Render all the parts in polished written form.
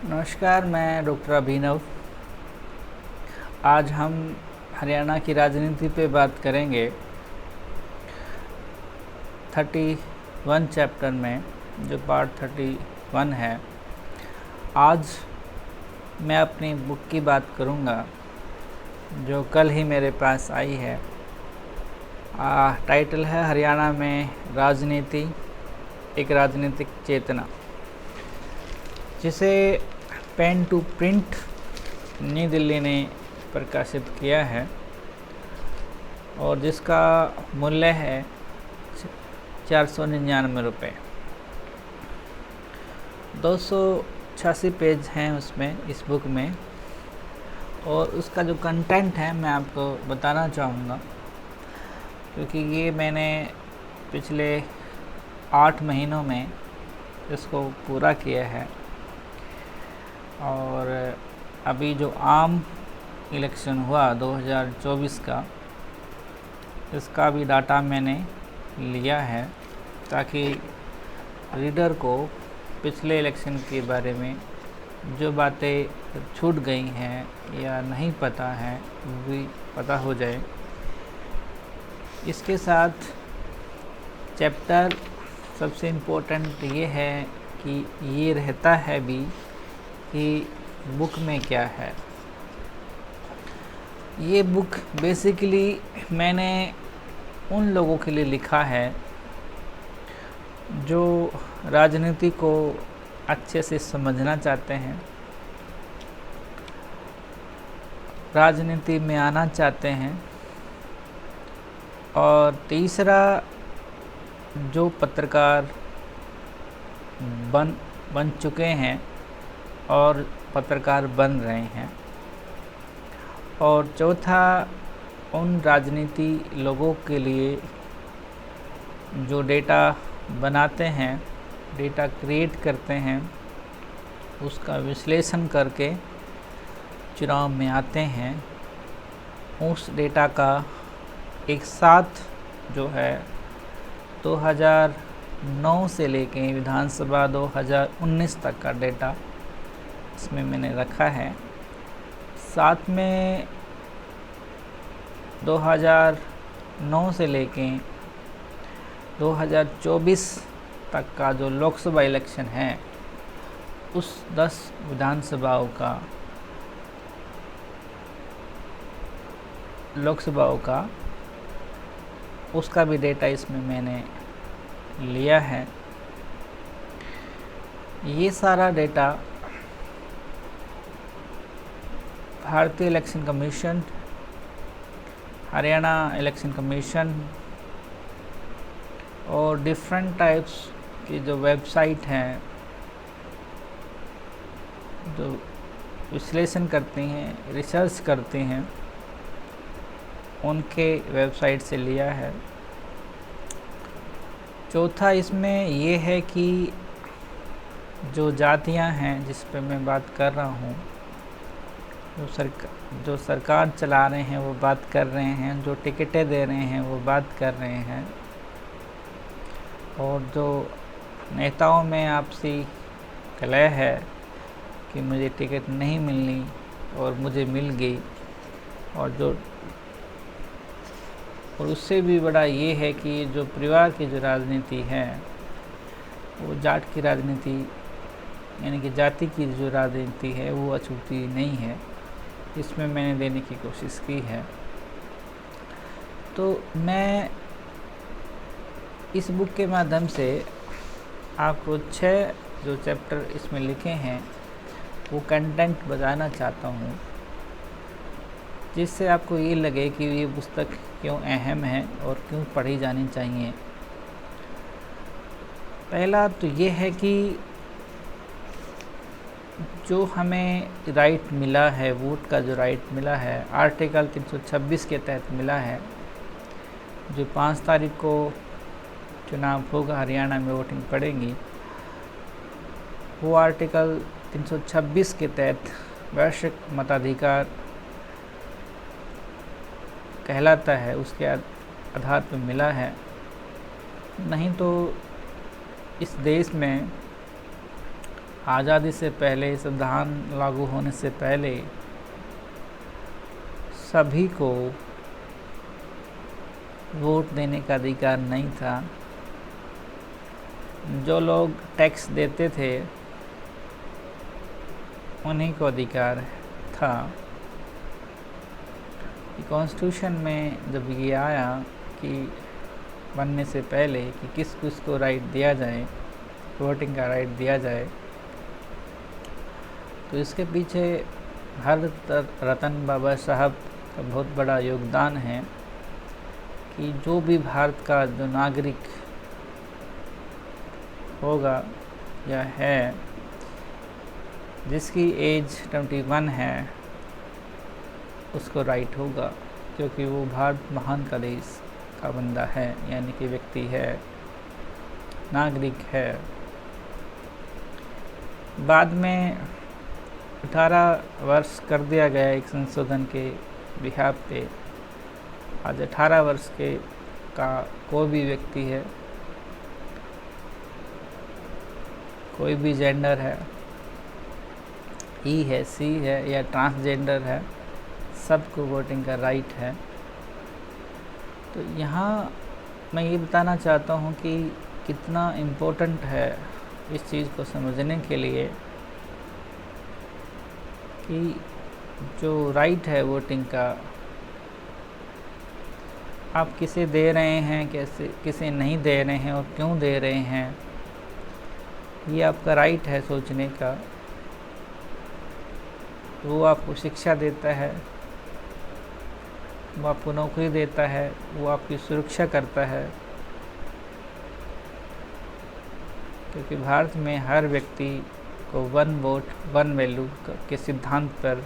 नमस्कार, मैं डॉक्टर अभिनव। आज हम हरियाणा की राजनीति पे बात करेंगे 31 चैप्टर में, जो पार्ट 31 है। आज मैं अपनी बुक की बात करूँगा जो कल ही मेरे पास आई है। टाइटल है हरियाणा में राजनीति, एक राजनीतिक चेतना, जिसे पेन टू प्रिंट नई दिल्ली ने प्रकाशित किया है और जिसका मूल्य है 499 रुपये। 286 पेज हैं उसमें, इस बुक में, और उसका जो कंटेंट है मैं आपको बताना चाहूँगा, क्योंकि ये मैंने पिछले 8 महीनों में इसको पूरा किया है। और अभी जो आम इलेक्शन हुआ 2024 का, इसका भी डाटा मैंने लिया है, ताकि रीडर को पिछले इलेक्शन के बारे में जो बातें छूट गई हैं या नहीं पता है वो भी पता हो जाए। इसके साथ चैप्टर सबसे इम्पोर्टेंट ये है कि ये रहता है भी कि बुक में क्या है। ये बुक बेसिकली मैंने उन लोगों के लिए लिखा है जो राजनीति को अच्छे से समझना चाहते हैं, राजनीति में आना चाहते हैं, और तीसरा जो पत्रकार बन चुके हैं और पत्रकार बन रहे हैं, और चौथा उन राजनीति लोगों के लिए जो डेटा बनाते हैं, डेटा क्रिएट करते हैं, उसका विश्लेषण करके चुनाव में आते हैं। उस डेटा का एक साथ जो है 2009 से लेके विधानसभा 2019 तक का डेटा इसमें मैंने रखा है। साथ में 2009 से लेके 2024 तक का जो लोकसभा इलेक्शन है, उस 10 विधानसभाओं का, लोकसभाओं का, उसका भी डेटा इसमें मैंने लिया है। ये सारा डेटा भारतीय election commission, Haryana election commission और डिफरेंट टाइप्स की जो वेबसाइट हैं जो विश्लेषण करती हैं, रिसर्च करती हैं, उनके वेबसाइट से लिया है। चौथा इसमें ये है कि जो जातियां हैं जिस पे मैं बात कर रहा हूँ, जो सरकार चला रहे हैं वो बात कर रहे हैं, जो टिकटें दे रहे हैं वो बात कर रहे हैं, और जो नेताओं में आपसी कलह है कि मुझे टिकट नहीं मिलनी और मुझे मिल गई, और उससे भी बड़ा ये है कि जो परिवार की जो राजनीति है वो जाट की राजनीति, यानी कि जाति की जो राजनीति है वो अछूती नहीं है। इसमें मैंने देने की कोशिश की है। तो मैं इस बुक के माध्यम से आपको 6 जो चैप्टर इसमें लिखे हैं वो कंटेंट बताना चाहता हूँ, जिससे आपको ये लगे कि ये पुस्तक क्यों अहम है और क्यों पढ़ी जानी चाहिए। पहला तो ये है कि जो हमें राइट मिला है, वोट का जो राइट मिला है, आर्टिकल 326 के तहत मिला है, जो 5 तारीख को चुनाव होगा, हरियाणा में वोटिंग पड़ेगी, वो आर्टिकल 326 के तहत वैश्विक मताधिकार कहलाता है, उसके आधार पर मिला है। नहीं तो इस देश में आज़ादी से पहले, संविधान लागू होने से पहले सभी को वोट देने का अधिकार नहीं था। जो लोग टैक्स देते थे उन्हीं को अधिकार था। कॉन्स्टिट्यूशन में जब ये आया कि बनने से पहले कि किस किस को राइट दिया जाए, वोटिंग का राइट दिया जाए, तो इसके पीछे हज़रत रतन बाबा साहब का बहुत बड़ा योगदान है कि जो भी भारत का जो नागरिक होगा या है, जिसकी एज 21 है, उसको राइट होगा, क्योंकि वो भारत महान का देश का बंदा है, यानी कि व्यक्ति है, नागरिक है। बाद में 18 वर्ष कर दिया गया एक संशोधन के बिहाफ पे। आज 18 वर्ष के का कोई भी व्यक्ति है, कोई भी जेंडर है, ई है, सी है या ट्रांसजेंडर है, सबको वोटिंग का राइट है। तो यहाँ मैं ये बताना चाहता हूँ कि कितना इम्पोर्टेंट है इस चीज़ को समझने के लिए कि जो राइट है वोटिंग का, आप किसे दे रहे हैं, कैसे किसे नहीं दे रहे हैं और क्यों दे रहे हैं, ये आपका राइट है सोचने का। वो आपको शिक्षा देता है, वो आपको नौकरी देता है, वो आपकी सुरक्षा करता है, क्योंकि भारत में हर व्यक्ति को 1 वोट 1 वैल्यू के सिद्धांत पर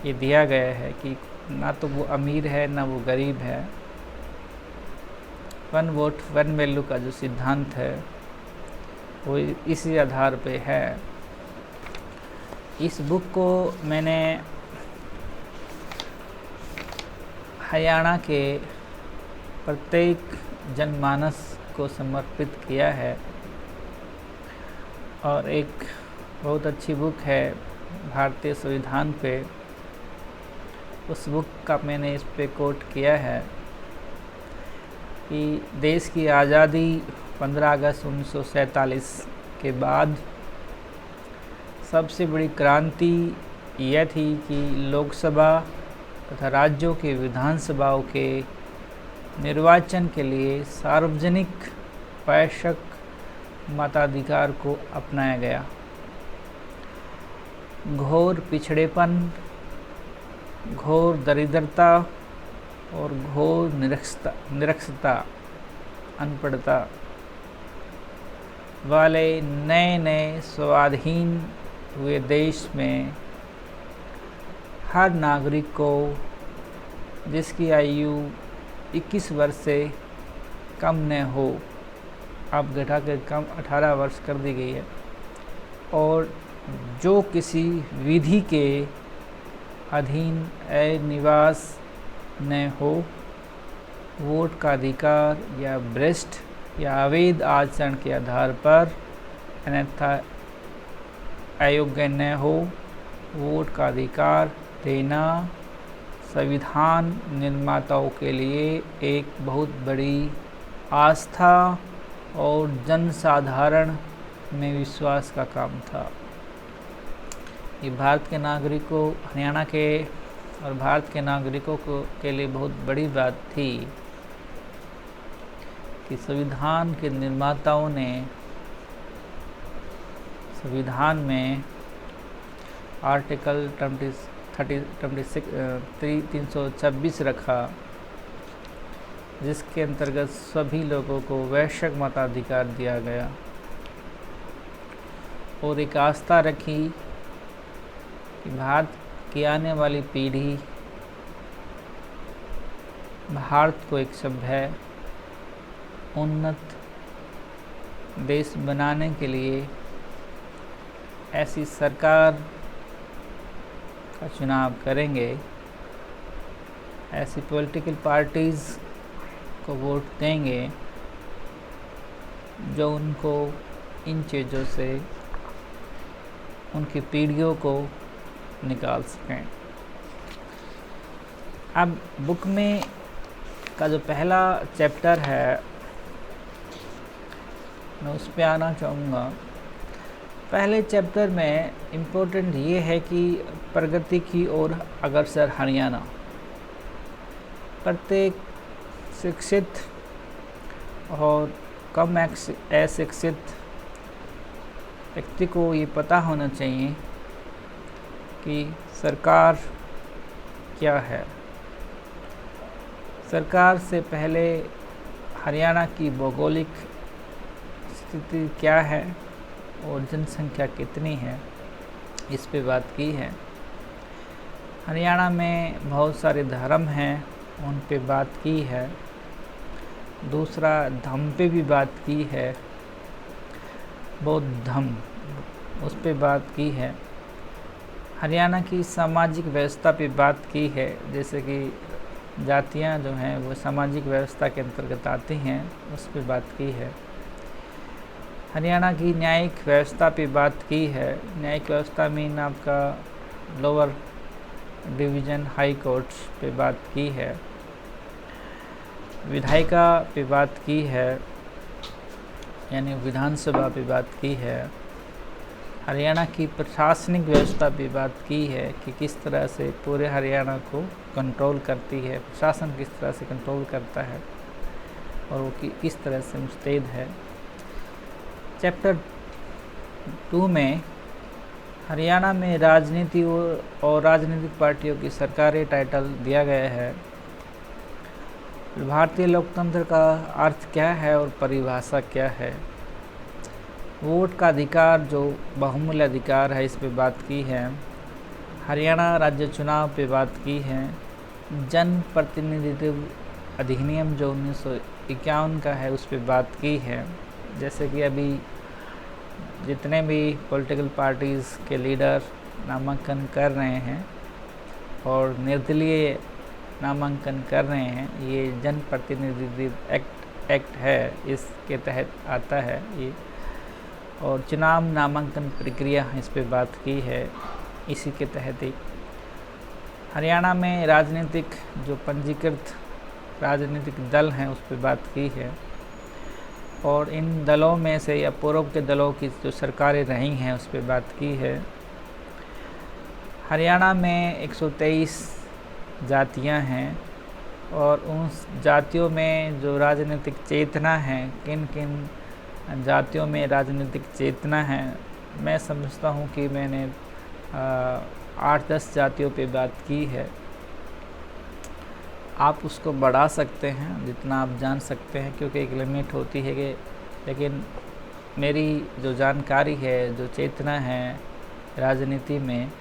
ये दिया गया है कि ना तो वो अमीर है ना वो गरीब है। 1 वोट 1 वैल्यू का जो सिद्धांत है वो इसी आधार पे है। इस बुक को मैंने हरियाणा के प्रत्येक जनमानस को समर्पित किया है और एक बहुत अच्छी बुक है भारतीय संविधान पे। उस बुक का मैंने इस पे कोट किया है कि देश की आज़ादी 15 अगस्त 1947 के बाद सबसे बड़ी क्रांति यह थी कि लोकसभा तथा राज्यों के विधानसभाओं के निर्वाचन के लिए सार्वजनिक वयस्क मताधिकार को अपनाया गया। घोर पिछड़ेपन, घोर दरिद्रता और घोर निरक्षरता, अनपढ़ता वाले नए नए स्वाधीन हुए देश में हर नागरिक को जिसकी आयु 21 वर्ष से कम न हो, अब घटा कर कम 18 वर्ष कर दी गई है, और जो किसी विधि के अधीन निवास न हो, वोट का अधिकार या भ्रष्ट या अवैध आचरण के आधार पर अन्यथा अयोग्य न हो, वोट का अधिकार देना संविधान निर्माताओं के लिए एक बहुत बड़ी आस्था और जनसाधारण में विश्वास का काम था। ये भारत के नागरिकों, हरियाणा के और भारत के नागरिकों को के लिए बहुत बड़ी बात थी कि संविधान के निर्माताओं ने संविधान में आर्टिकल 326 रखा, जिसके अंतर्गत सभी लोगों को वैश्विक मताधिकार दिया गया, और एक आस्था रखी कि भारत की आने वाली पीढ़ी भारत को एक सभ्य उन्नत देश बनाने के लिए ऐसी सरकार का चुनाव करेंगे, ऐसी पॉलिटिकल पार्टीज़ को वोट देंगे जो उनको इन चीज़ों से उनकी पीढ़ियों को निकाल सकें। अब बुक में का जो पहला चैप्टर है मैं उस पर आना चाहूँगा। पहले चैप्टर में इम्पोर्टेंट ये है कि प्रगति की ओर अग्रसर हरियाणा। प्रत्येक शिक्षित और कम अशिक्षित व्यक्ति को ये पता होना चाहिए कि सरकार क्या है। सरकार से पहले हरियाणा की भौगोलिक स्थिति क्या है और जनसंख्या कितनी है, इस पे बात की है। हरियाणा में बहुत सारे धर्म हैं, उन पे बात की है। दूसरा, धर्म पे भी बात की है, बौद्ध धर्म, उस पे बात की है। हरियाणा की सामाजिक व्यवस्था पे बात की है, जैसे कि जातियां जो हैं वो सामाजिक व्यवस्था के अंतर्गत आती हैं, उस पे बात की है। हरियाणा की न्यायिक व्यवस्था पे बात की है। न्यायिक व्यवस्था में आपका लोअर डिवीज़न हाई कोर्ट्स पे बात की है। विधायिका पे बात की है, यानी विधानसभा पे बात की है। हरियाणा की प्रशासनिक व्यवस्था पे बात की है कि किस तरह से पूरे हरियाणा को कंट्रोल करती है, प्रशासन किस तरह से कंट्रोल करता है और वो किस तरह से मुस्तैद है। चैप्टर 2 में हरियाणा में राजनीति और राजनीतिक पार्टियों की सरकारी टाइटल दिया गया है। भारतीय लोकतंत्र का अर्थ क्या है और परिभाषा क्या है। वोट का अधिकार जो बहुमूल्य अधिकार है, इस पे बात की है। हरियाणा राज्य चुनाव पे बात की है। जन प्रतिनिधित्व अधिनियम जो 1951 का है, उस पे बात की है। जैसे कि अभी जितने भी पॉलिटिकल पार्टीज़ के लीडर नामांकन कर रहे हैं और निर्दलीय नामांकन कर रहे हैं, ये जन प्रतिनिधित्व एक्ट है, इसके तहत आता है ये। और चुनाव नामांकन प्रक्रिया, इस पे बात की है, इसी के तहत ही। हरियाणा में राजनीतिक जो पंजीकृत राजनीतिक दल हैं, उस पे बात की है। और इन दलों में से या पूर्व के दलों की जो सरकारें रही हैं, उस पे बात की है। हरियाणा में 123 जातियां हैं और उन जातियों में जो राजनीतिक चेतना है, किन किन जातियों में राजनीतिक चेतना है, मैं समझता हूँ कि मैंने 8-10 जातियों पे बात की है। आप उसको बढ़ा सकते हैं जितना आप जान सकते हैं, क्योंकि एक लिमिट होती है कि, लेकिन मेरी जो जानकारी है, जो चेतना है राजनीति में,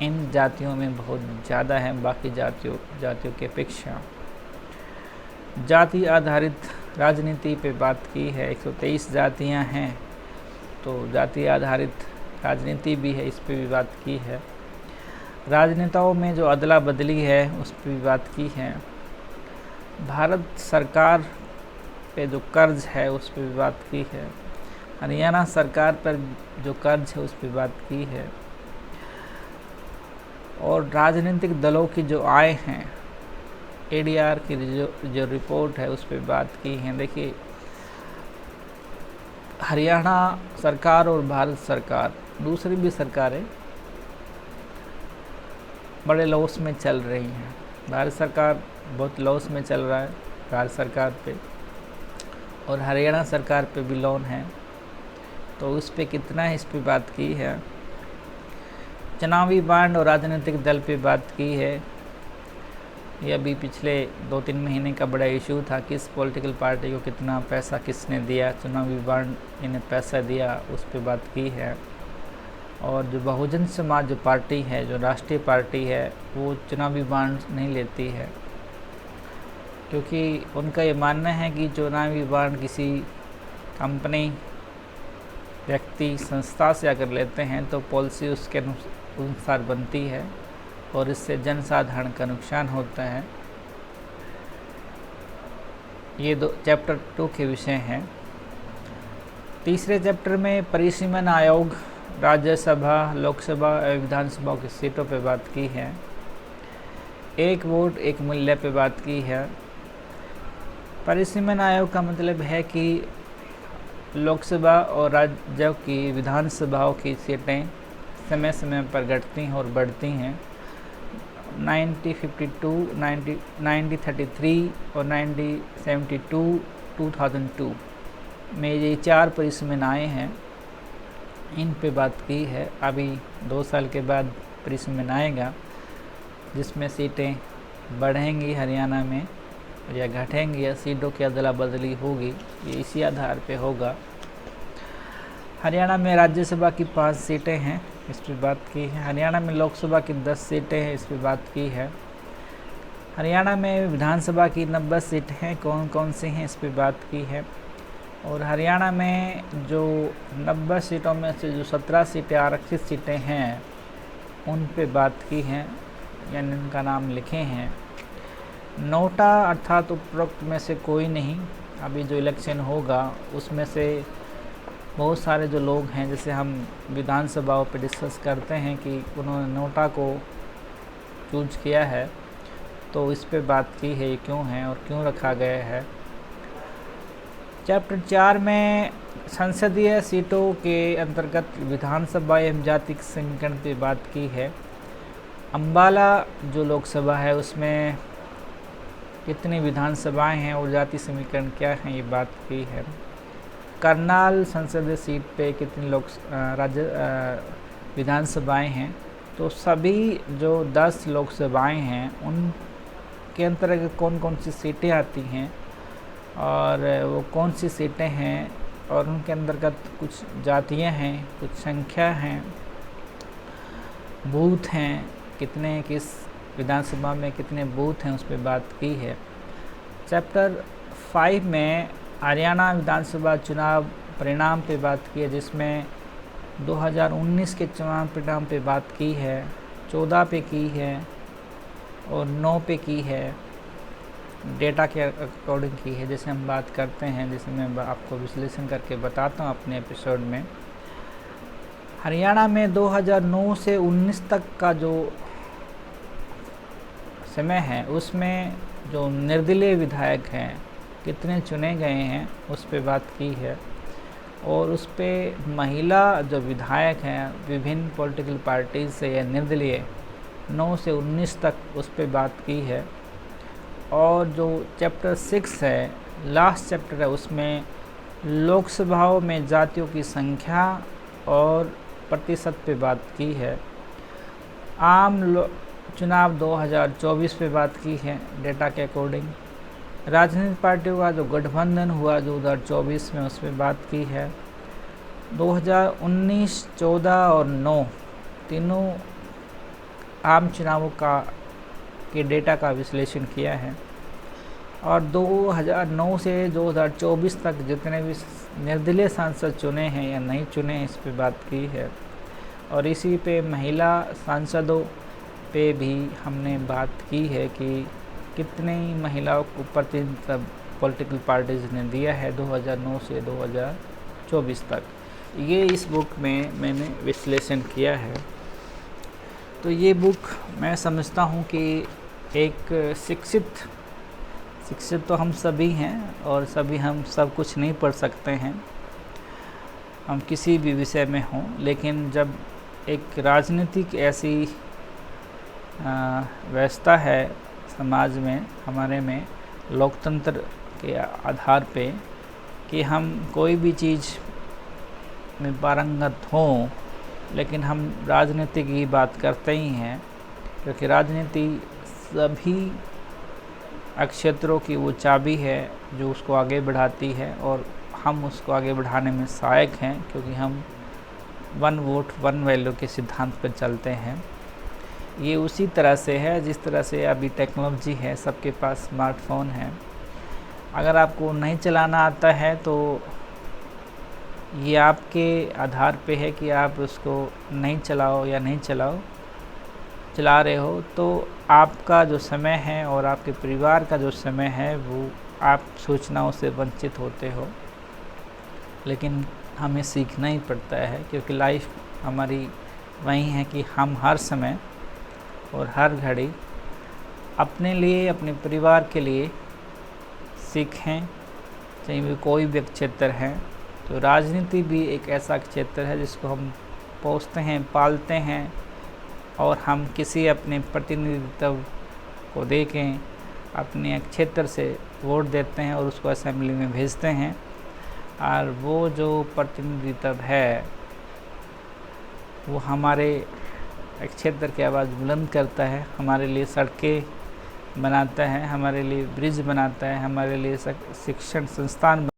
इन जातियों में बहुत ज़्यादा है बाकी जातियों की अपेक्षा। जाति आधारित राजनीति पे बात की है। 123 जातियां हैं, तो जाति आधारित राजनीति भी है, इस पे भी बात की है। राजनेताओं में जो अदला बदली है, उस पर भी बात की है। भारत सरकार पे जो कर्ज है, उस पर भी बात की है। हरियाणा सरकार पर जो कर्ज है, उस पर बात की है। और राजनीतिक दलों की जो आय हैं, ADR की जो रिपोर्ट है, उस पर बात की है। देखिए, हरियाणा सरकार और भारत सरकार, दूसरी भी सरकारें बड़े लॉस में चल रही हैं। भारत सरकार बहुत लॉस में चल रहा है भारत सरकार पे, और हरियाणा सरकार पे भी लोन है, तो उस पे कितना है, इस पे बात की है। चुनावी बांड और राजनीतिक दल पे बात की है। ये अभी पिछले 2-3 महीने का बड़ा इशू था, किस पॉलिटिकल पार्टी को कितना पैसा किसने दिया, चुनावी बांड इन्हें पैसा दिया, उस पे बात की है। और जो बहुजन समाज जो पार्टी है, जो राष्ट्रीय पार्टी है, वो चुनावी बांड नहीं लेती है, क्योंकि उनका ये मानना है कि चुनावी बांड किसी कंपनी, व्यक्ति, संस्था से अगर लेते हैं तो पॉलिसी उसके अनुसार बनती है और इससे जनसाधारण का नुकसान होता है। ये चैप्टर 2 के विषय हैं। तीसरे चैप्टर में परिसीमन आयोग, राज्यसभा, लोकसभा एवं विधानसभा की सीटों पर बात की है। एक वोट एक मूल्य पे बात की है। परिसीमन आयोग का मतलब है कि लोकसभा और राज्यों की विधानसभाओं की सीटें समय समय पर घटती हैं और बढ़ती हैं। 1952, 1933 और 1972, 2002 में ये 4 परिसीमन आए हैं, इन पे बात की है। अभी 2 साल के बाद परिसीमन आएगा जिसमें सीटें बढ़ेंगी हरियाणा में या घटेंगी या सीटों की अदला बदली होगी, ये इसी आधार पे होगा। हरियाणा में राज्यसभा की 5 सीटें हैं, इस पर बात की है। हरियाणा में लोकसभा की 10 सीटें हैं, इस पर बात की है। हरियाणा में विधानसभा की 90 सीटें हैं, कौन कौन सी हैं इस पर बात की है। और हरियाणा में जो 90 सीटों में से जो 17 सीटें आरक्षित सीटें हैं उन पे बात की है, यानी उनका नाम लिखे हैं। नोटा अर्थात उपरोक्त में से कोई नहीं। अभी जो इलेक्शन होगा उसमें से बहुत सारे जो लोग हैं, जैसे हम विधानसभाओं पे डिस्कस करते हैं कि उन्होंने नोटा को चूज किया है, तो इस पे बात की है, ये क्यों है और क्यों रखा गया है। चैप्टर 4 में संसदीय सीटों के अंतर्गत विधानसभा एवं जाति समीकरण पे बात की है। अम्बाला जो लोकसभा है उसमें कितनी विधानसभाएं हैं और जाति समीकरण क्या है, ये बात की है। करनाल संसदीय सीट पे कितनी राज्य विधानसभाएं हैं, तो सभी जो 10 लोकसभाएं हैं उनके अंतर्गत कौन कौन सी सीटें आती हैं और वो कौन सी सीटें हैं और उनके अंतर्गत कुछ जातियां हैं, कुछ संख्या हैं, बूथ हैं, कितने किस विधानसभा में कितने बूथ हैं, उस पर बात की है। चैप्टर 5 में हरियाणा विधानसभा चुनाव परिणाम पे बात की है, जिसमें 2019 के चुनाव परिणाम पे बात की है, 14 पे की है और 9 पे की है, डेटा के अकॉर्डिंग की है। जैसे हम बात करते हैं, जैसे मैं आपको विश्लेषण करके बताता हूँ अपने एपिसोड में। हरियाणा में 2009 से 19 तक का जो समय है उसमें जो निर्दलीय विधायक हैं कितने चुने गए हैं उस पे बात की है। और उस पे महिला जो विधायक हैं विभिन्न पॉलिटिकल पार्टीज से या निर्दलीय 9 से 19 तक उस पे बात की है। और जो चैप्टर 6 है, लास्ट चैप्टर है, उसमें लोकसभाओं में जातियों की संख्या और प्रतिशत पे बात की है। आम चुनाव 2024 पे बात की है डेटा के अकॉर्डिंग। राजनीतिक पार्टियों का जो गठबंधन हुआ 2024 में उस पर बात की है। 2019, 14 और 9 तीनों आम चुनावों के डेटा का विश्लेषण किया है। और 2009 से 2024 तक जितने भी निर्दलीय सांसद चुने हैं या नहीं चुने इस पर बात की है। और इसी पे महिला सांसदों पे भी हमने बात की है कि कितनी महिलाओं को प्रतिनिधित्व पॉलिटिकल पार्टीज ने दिया है 2009 से 2024 तक। ये इस बुक में मैंने विश्लेषण किया है। तो ये बुक मैं समझता हूँ कि एक शिक्षित तो हम सभी हैं और सभी हम सब कुछ नहीं पढ़ सकते हैं, हम किसी भी विषय में हों, लेकिन जब एक राजनीतिक ऐसी व्यवस्था है समाज में, हमारे में लोकतंत्र के आधार पे कि हम कोई भी चीज़ में पारंगत हों, लेकिन हम राजनीति की बात करते ही हैं, क्योंकि राजनीति सभी क्षेत्रों की वो चाबी है जो उसको आगे बढ़ाती है और हम उसको आगे बढ़ाने में सहायक हैं, क्योंकि हम 1 वोट 1 वैल्यू के सिद्धांत पर चलते हैं। ये उसी तरह से है जिस तरह से अभी टेक्नोलॉजी है, सबके पास स्मार्टफोन है। अगर आपको नहीं चलाना आता है तो ये आपके आधार पे है कि आप उसको नहीं चलाओ या नहीं चला रहे हो, तो आपका जो समय है और आपके परिवार का जो समय है वो आप सूचनाओं से वंचित होते हो। लेकिन हमें सीखना ही पड़ता है, क्योंकि लाइफ हमारी वही है कि हम हर समय और हर घड़ी अपने लिए, अपने परिवार के लिए सीखें, चाहे वो कोई भी क्षेत्र है। तो राजनीति भी एक ऐसा क्षेत्र है जिसको हम पोसते हैं, पालते हैं, और हम किसी अपने प्रतिनिधित्व को देखें अपने क्षेत्र से वोट देते हैं और उसको असेंबली में भेजते हैं, और वो जो प्रतिनिधित्व है वो हमारे क्षेत्र की आवाज़ बुलंद करता है, हमारे लिए सड़कें बनाता है, हमारे लिए ब्रिज बनाता है, हमारे लिए शिक्षण संस्थान